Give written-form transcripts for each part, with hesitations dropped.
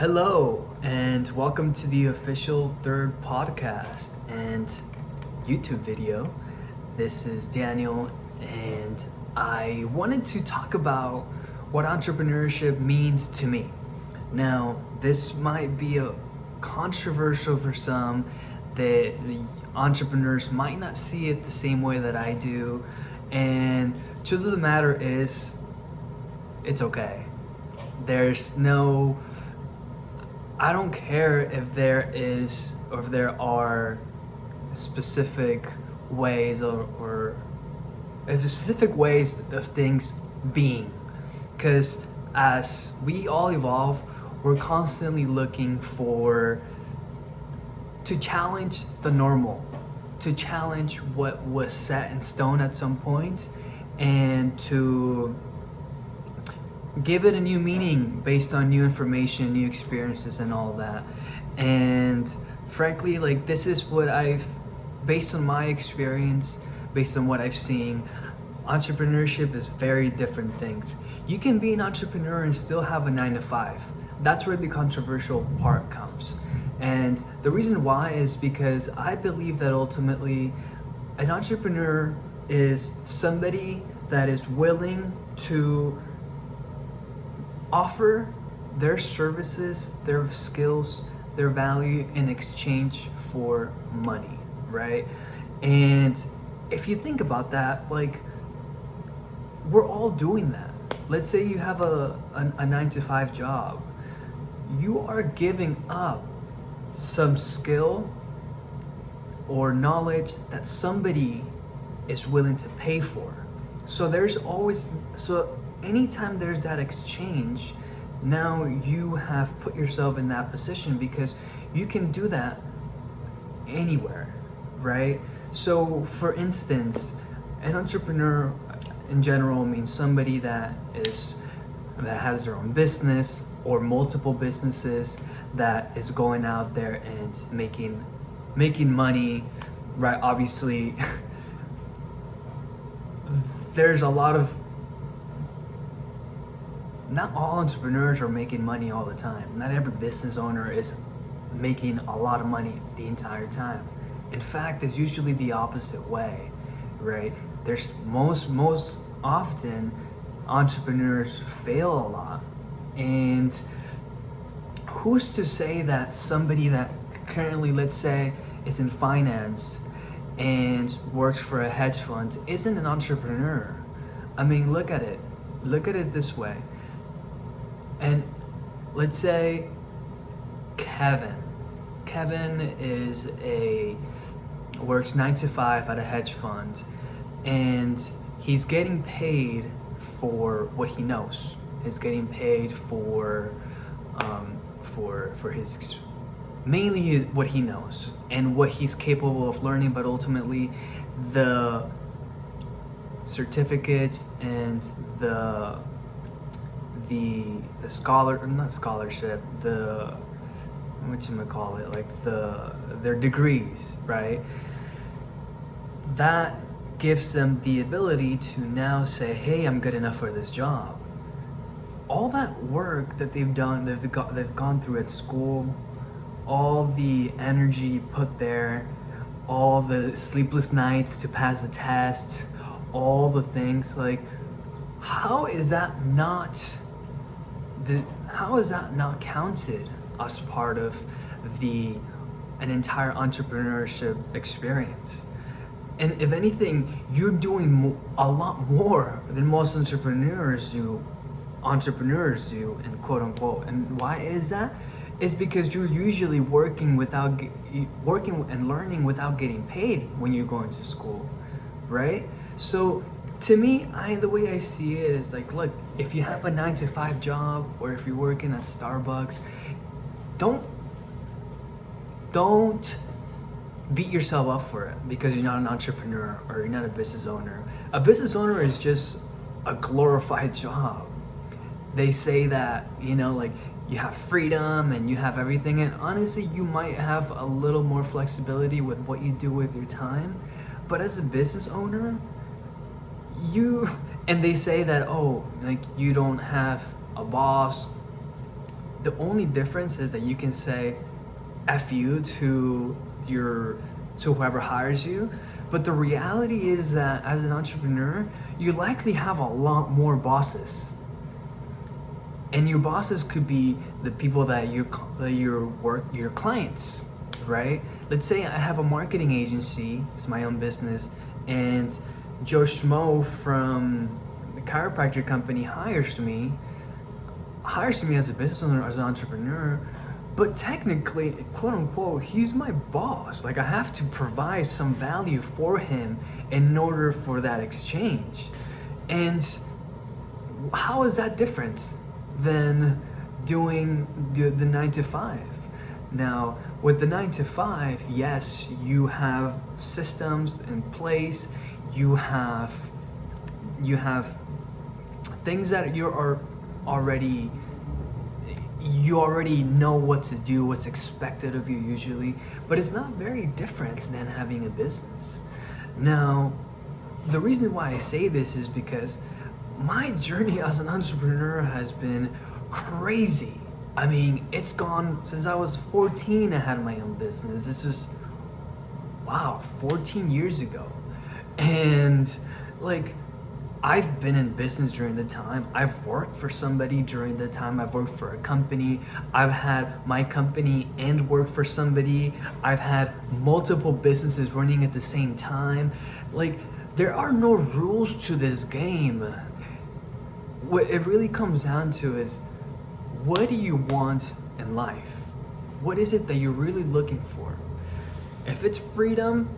Hello, and welcome to the official third podcast and YouTube video. This is Daniel, and I wanted to talk about what entrepreneurship means to me. Now, this might be a controversial for some. The entrepreneurs might not see it the same way that I do, and truth of the matter is, it's okay. There's no I don't care if there are specific ways or specific ways of things being, because as we all evolve, we're constantly looking to challenge the normal, to challenge what was set in stone at some point, and to give it a new meaning based on new information, new experiences, and all that. And frankly, this is what based on my experience, based on what I've seen, entrepreneurship is very different things. You can be an entrepreneur and still have a 9 to 5. That's where the controversial part comes. And the reason why is because I believe that ultimately an entrepreneur is somebody that is willing to offer their services, their skills, their value in exchange for money, right? And if you think about that, we're all doing that. Let's say you have a 9 to 5 job. You are giving up some skill or knowledge that somebody is willing to pay for. So anytime there's that exchange, now you have put yourself in that position because you can do that anywhere, right? So for instance, an entrepreneur in general means somebody that has their own business or multiple businesses that is going out there and making money, right? Obviously, there's a lot of not all entrepreneurs are making money all the time. Not every business owner is making a lot of money the entire time. In fact, it's usually the opposite way, right? There's most often entrepreneurs fail a lot. And who's to say that somebody that currently, let's say, is in finance and works for a hedge fund isn't an entrepreneur? I mean, look at it this way. And let's say Kevin works 9 to 5 at a hedge fund, and he's getting paid for what he knows. He's getting paid for his mainly what he knows and what he's capable of learning, but ultimately the certificate and the their degrees, right? That gives them the ability to now say, hey, I'm good enough for this job. All that work that they've done, they've gone through at school, all the energy put there, all the sleepless nights to pass the test, all the things, how is that not counted as part of an entire entrepreneurship experience? And if anything, you're doing a lot more than most entrepreneurs do, and quote unquote. And why is that? It's because you're usually working and learning without getting paid when you're going to school, right? So to me, the way I see it is look, if you have a 9 to 5 job, or if you're working at Starbucks, don't beat yourself up for it because you're not an entrepreneur or you're not a business owner. A business owner is just a glorified job. They say that, you have freedom and you have everything, and honestly, you might have a little more flexibility with what you do with your time, but as a business owner, and they say that, you don't have a boss the only difference is that you can say F you to whoever hires you. But the reality is that as an entrepreneur, you likely have a lot more bosses. And your bosses could be the people that your clients, right? Let's say I have a marketing agency, it's my own business, and Joe Schmo from the chiropractor company hires me as a business owner, as an entrepreneur, but technically, quote unquote, he's my boss. Like, I have to provide some value for him in order for that exchange. And how is that different than doing the 9 to 5? Now, with the 9 to 5, yes, you have systems in place, you have things that you already know what to do, what's expected of you usually, but it's not very different than having a business. Now, the reason why I say this is because my journey as an entrepreneur has been crazy. I mean, it's gone since I was 14. I had my own business. This was, 14 years ago. And like, I've been in business during the time. I've worked for somebody during the time. I've worked for a company. I've had my company and worked for somebody. I've had multiple businesses running at the same time. Like, there are no rules to this game. What it really comes down to is, what do you want in life? What is it that you're really looking for? If it's freedom,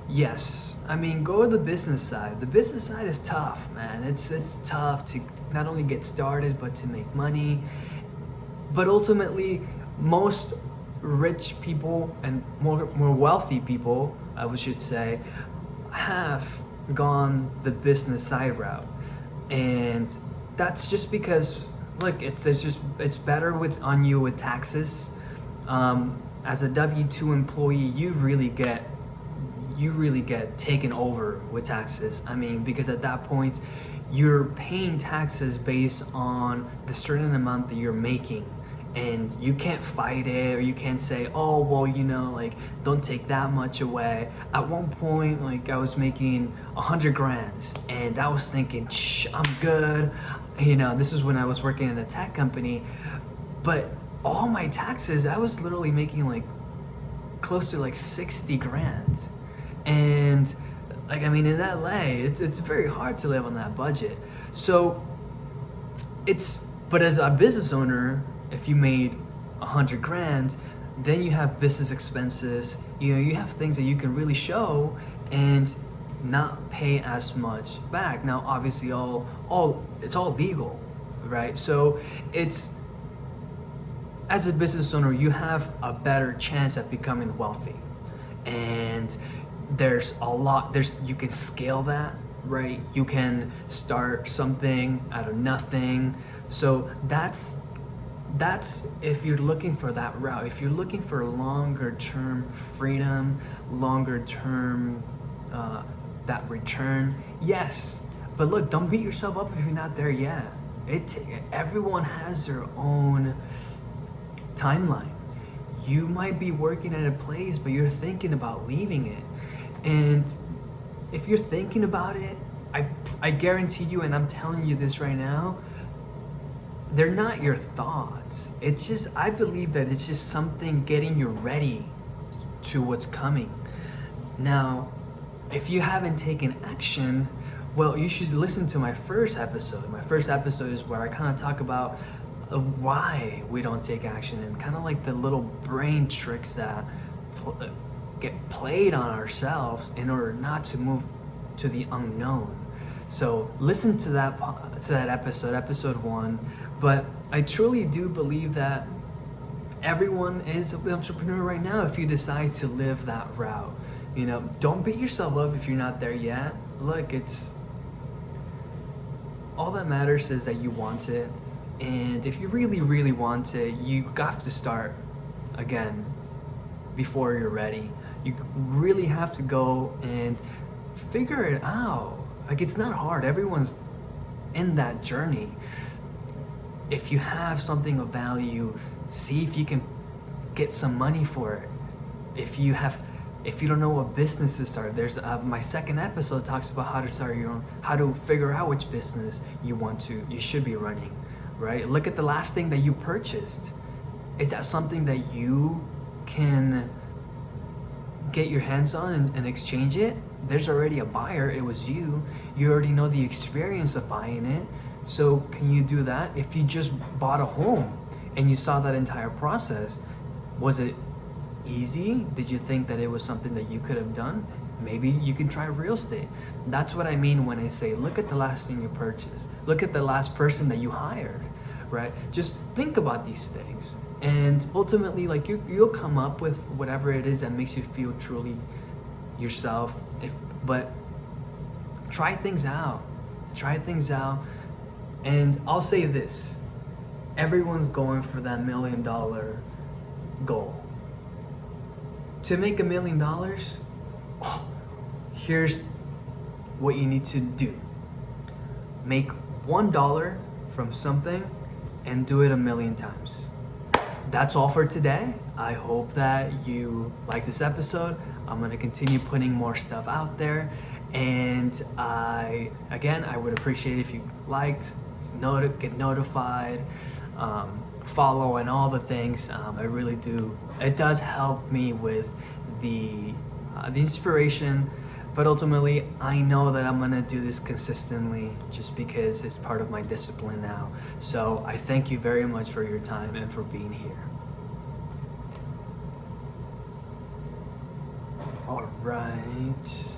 yes. I mean, go to the business side. The business side is tough, man. It's tough to not only get started, but to make money. But ultimately, most rich people and more wealthy people, I should say, have gone the business side route. And that's just because, look, it's better on you with taxes. As a W-2 employee, you really get taken over with taxes. I mean, because at that point, you're paying taxes based on the certain amount that you're making. And you can't fight it, or you can't say, oh, well, like, don't take that much away. At one point, like, I was making 100 grand, and I was thinking, I'm good. This is when I was working in a tech company. But all my taxes, I was literally making like close to like 60 grand. And like, I mean, in LA, it's very hard to live on that budget. So but as a business owner, if you made 100 grand, then you have business expenses, you have things that you can really show and not pay as much back. Now, obviously, it's all legal, right? So as a business owner, you have a better chance at becoming wealthy. And you can scale that, right? You can start something out of nothing. So that's if you're looking for that route. If you're looking for longer term freedom, longer term that return, yes. But look, don't beat yourself up if you're not there yet. Everyone has their own timeline. You might be working at a place, but you're thinking about leaving it. And if you're thinking about it, I guarantee you, and I'm telling you this right now, they're not your thoughts. It's just, I believe that it's just something getting you ready to what's coming. Now, if you haven't taken action, well, you should listen to my first episode. My first episode is where I kind of talk about why we don't take action, and kind of like the little brain tricks that get played on ourselves in order not to move to the unknown. So listen to that episode 1. But I truly do believe that everyone is an entrepreneur right now if you decide to live that route. Don't beat yourself up if you're not there yet. Look, all that matters is that you want it. And if you really, really want it, you have to start again before you're ready. You really have to go and figure it out. Like, it's not hard. Everyone's in that journey. if you have something of value, see if you can get some money for it. If you don't know what business to start, there's my second episode talks about how to start your own, how to figure out which business you should be running, right? Look at the last thing that you purchased. Is that something that you can get your hands on and exchange it? There's already a buyer. It was you. You already know the experience of buying it. So can you do that? If you just bought a home and you saw that entire process, was it easy? Did you think that it was something that you could have done? Maybe you can try real estate. That's what I mean when I say look at the last thing you purchased. Look at the last person that you hired, right? Just think about these things. And ultimately, like you'll come up with whatever it is that makes you feel truly yourself. But try things out. And I'll say this: everyone's going for that $1 million goal. To make $1 million, here's what you need to do: make $1 from something and do it 1,000,000 times. That's all for today. I hope that you like this episode. I'm gonna continue putting more stuff out there, and I would appreciate if you liked, get notified, follow, and all the things. I really do. It does help me with the inspiration, but ultimately I know that I'm gonna do this consistently just because it's part of my discipline now. So I thank you very much for your time and for being here. All right.